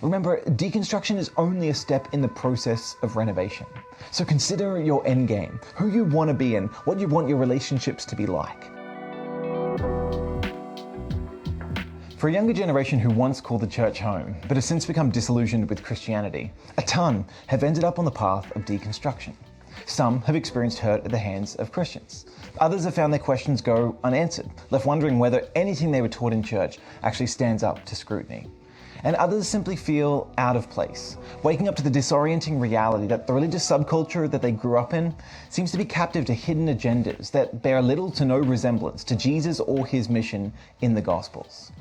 Remember, deconstruction is only a step in the process of renovation. So consider your endgame, who you want to be and what you want your relationships to be like. For a younger generation who once called the church home, but has since become disillusioned with Christianity, a ton have ended up on the path of deconstruction. Some have experienced hurt at the hands of Christians. Others have found their questions go unanswered, left wondering whether anything they were taught in church actually stands up to scrutiny. And others simply feel out of place, waking up to the disorienting reality that the religious subculture that they grew up in seems to be captive to hidden agendas that bear little to no resemblance to Jesus or his mission in the Gospels.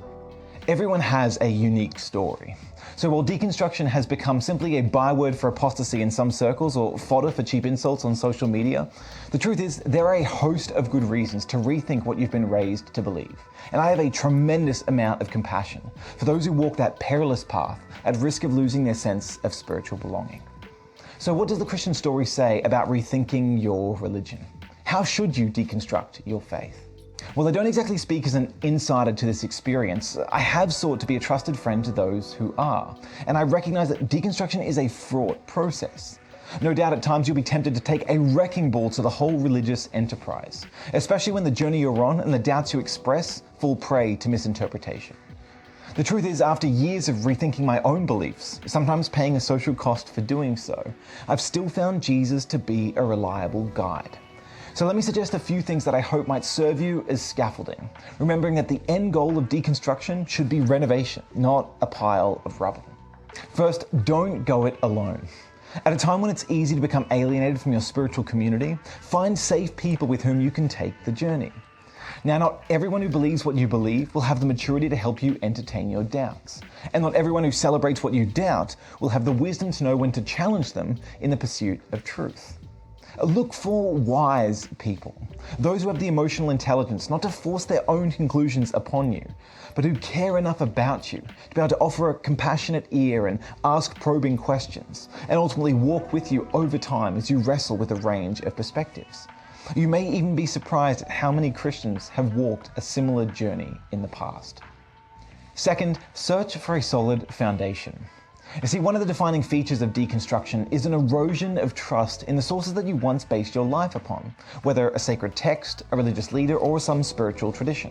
Everyone has a unique story. So while deconstruction has become simply a byword for apostasy in some circles or fodder for cheap insults on social media, the truth is there are a host of good reasons to rethink what you've been raised to believe. And I have a tremendous amount of compassion for those who walk that perilous path at risk of losing their sense of spiritual belonging. So what does the Christian story say about rethinking your religion? How should you deconstruct your faith? While I don't exactly speak as an insider to this experience, I have sought to be a trusted friend to those who are. And I recognize that deconstruction is a fraught process. No doubt at times you'll be tempted to take a wrecking ball to the whole religious enterprise, especially when the journey you're on and the doubts you express fall prey to misinterpretation. The truth is, after years of rethinking my own beliefs, sometimes paying a social cost for doing so, I've still found Jesus to be a reliable guide. So let me suggest a few things that I hope might serve you as scaffolding, remembering that the end goal of deconstruction should be renovation, not a pile of rubble. First, don't go it alone. At a time when it's easy to become alienated from your spiritual community, find safe people with whom you can take the journey. Now, not everyone who believes what you believe will have the maturity to help you entertain your doubts. And not everyone who celebrates what you doubt will have the wisdom to know when to challenge them in the pursuit of truth. Look for wise people, those who have the emotional intelligence not to force their own conclusions upon you, but who care enough about you to be able to offer a compassionate ear and ask probing questions, and ultimately walk with you over time as you wrestle with a range of perspectives. You may even be surprised at how many Christians have walked a similar journey in the past. Second, search for a solid foundation. You see, one of the defining features of deconstruction is an erosion of trust in the sources that you once based your life upon, whether a sacred text, a religious leader, or some spiritual tradition.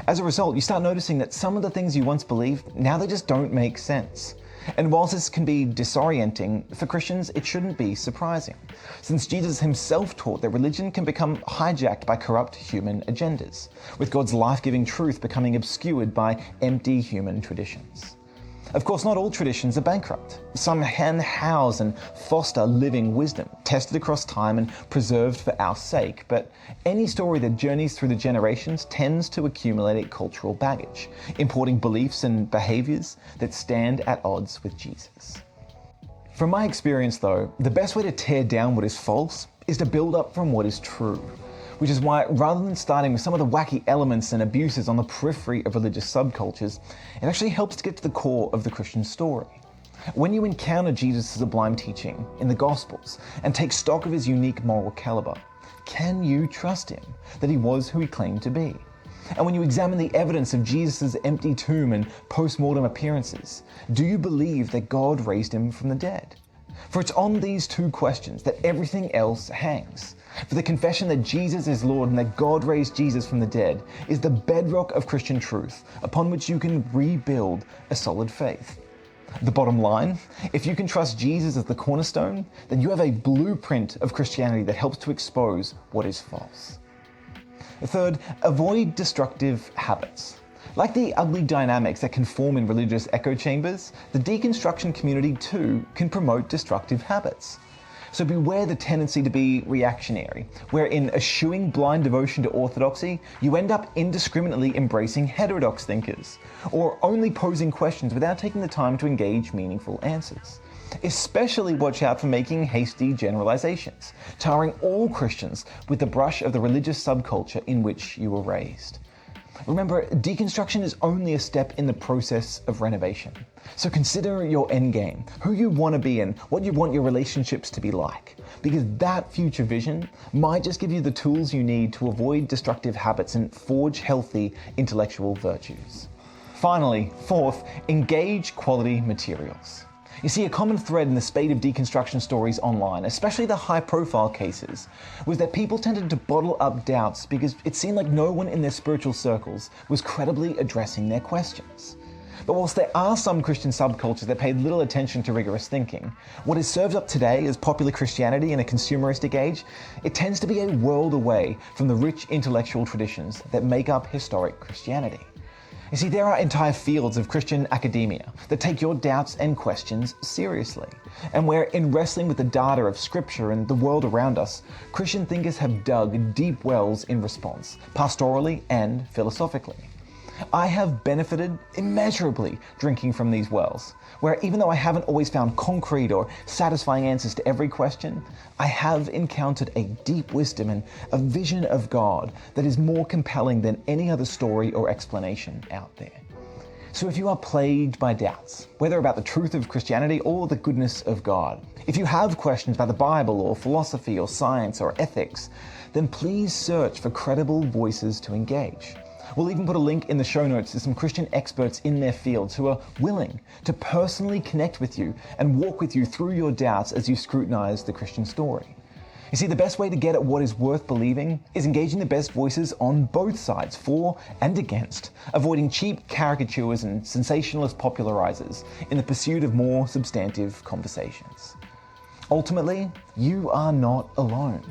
As a result, you start noticing that some of the things you once believed, now they just don't make sense. And whilst this can be disorienting, for Christians it shouldn't be surprising, since Jesus himself taught that religion can become hijacked by corrupt human agendas, with God's life-giving truth becoming obscured by empty human traditions. Of course, not all traditions are bankrupt. Some can house and foster living wisdom, tested across time and preserved for our sake. But any story that journeys through the generations tends to accumulate cultural baggage, importing beliefs and behaviors that stand at odds with Jesus. From my experience, though, the best way to tear down what is false is to build up from what is true. Which is why, rather than starting with some of the wacky elements and abuses on the periphery of religious subcultures, it actually helps to get to the core of the Christian story. When you encounter Jesus' sublime teaching in the Gospels and take stock of his unique moral caliber, can you trust him that he was who he claimed to be? And when you examine the evidence of Jesus' empty tomb and post-mortem appearances, do you believe that God raised him from the dead? For it's on these two questions that everything else hangs. For the confession that Jesus is Lord and that God raised Jesus from the dead is the bedrock of Christian truth upon which you can rebuild a solid faith. The bottom line, if you can trust Jesus as the cornerstone, then you have a blueprint of Christianity that helps to expose what is false. Third, avoid destructive habits. Like the ugly dynamics that can form in religious echo chambers, the deconstruction community too can promote destructive habits. So beware the tendency to be reactionary, where in eschewing blind devotion to orthodoxy, you end up indiscriminately embracing heterodox thinkers, or only posing questions without taking the time to engage meaningful answers. Especially watch out for making hasty generalizations, tarring all Christians with the brush of the religious subculture in which you were raised. Remember, deconstruction is only a step in the process of renovation. So consider your endgame, who you want to be and what you want your relationships to be like. Because that future vision might just give you the tools you need to avoid destructive habits and forge healthy intellectual virtues. Finally, fourth, engage quality materials. You see, a common thread in the spate of deconstruction stories online, especially the high-profile cases, was that people tended to bottle up doubts because it seemed like no one in their spiritual circles was credibly addressing their questions. But whilst there are some Christian subcultures that paid little attention to rigorous thinking, what is served up today as popular Christianity in a consumeristic age, it tends to be a world away from the rich intellectual traditions that make up historic Christianity. You see, there are entire fields of Christian academia that take your doubts and questions seriously, and where, in wrestling with the data of Scripture and the world around us, Christian thinkers have dug deep wells in response, pastorally and philosophically. I have benefited immeasurably drinking from these wells, where even though I haven't always found concrete or satisfying answers to every question, I have encountered a deep wisdom and a vision of God that is more compelling than any other story or explanation out there. So if you are plagued by doubts, whether about the truth of Christianity or the goodness of God, if you have questions about the Bible or philosophy or science or ethics, then please search for credible voices to engage. We'll even put a link in the show notes to some Christian experts in their fields who are willing to personally connect with you and walk with you through your doubts as you scrutinize the Christian story. You see, the best way to get at what is worth believing is engaging the best voices on both sides, for and against, avoiding cheap caricatures and sensationalist popularizers in the pursuit of more substantive conversations. Ultimately, you are not alone.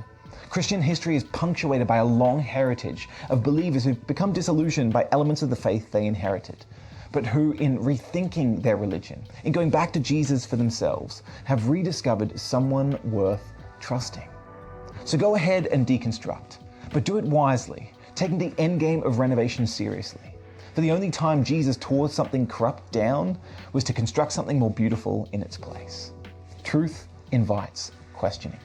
Christian history is punctuated by a long heritage of believers who've become disillusioned by elements of the faith they inherited, but who, in rethinking their religion, in going back to Jesus for themselves, have rediscovered someone worth trusting. So go ahead and deconstruct, but do it wisely, taking the endgame of renovation seriously. For the only time Jesus tore something corrupt down was to construct something more beautiful in its place. Truth invites questioning.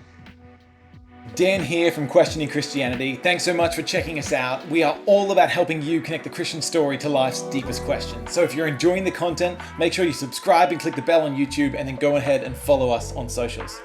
Dan here from Questioning Christianity. Thanks so much for checking us out. We are all about helping you connect the Christian story to life's deepest questions. So if you're enjoying the content, make sure you subscribe and click the bell on YouTube, and then go ahead and follow us on socials.